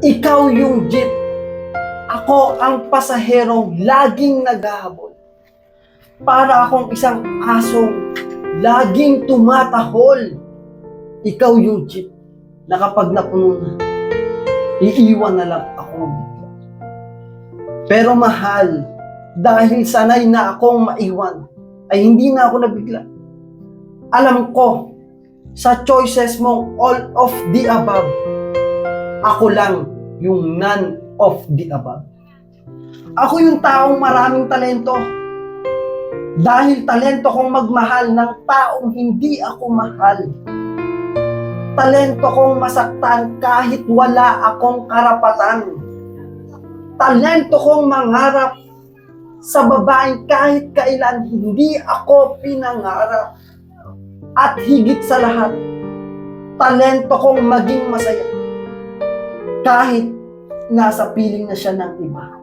Ikaw yung jeep. Ako ang pasaherong laging naghahabol. Para akong isang asong laging tumatahol. Ikaw yung jeep na kapag napuno na, iiwan na lang ako bigla. Pero mahal, dahil sanay na akong maiwan, ay hindi na ako nabigla. Alam ko, sa choices mong all of the above, ako lang yung none of the above. Ako yung taong maraming talento. Dahil talento kong magmahal ng taong hindi ako mahal. Talento kong masaktan kahit wala akong karapatan. Talento kong mangarap sa babaeng kahit kailan hindi ako pinangarap. At higit sa lahat, talento kong maging masaya kahit nasa piling na siya ng iba.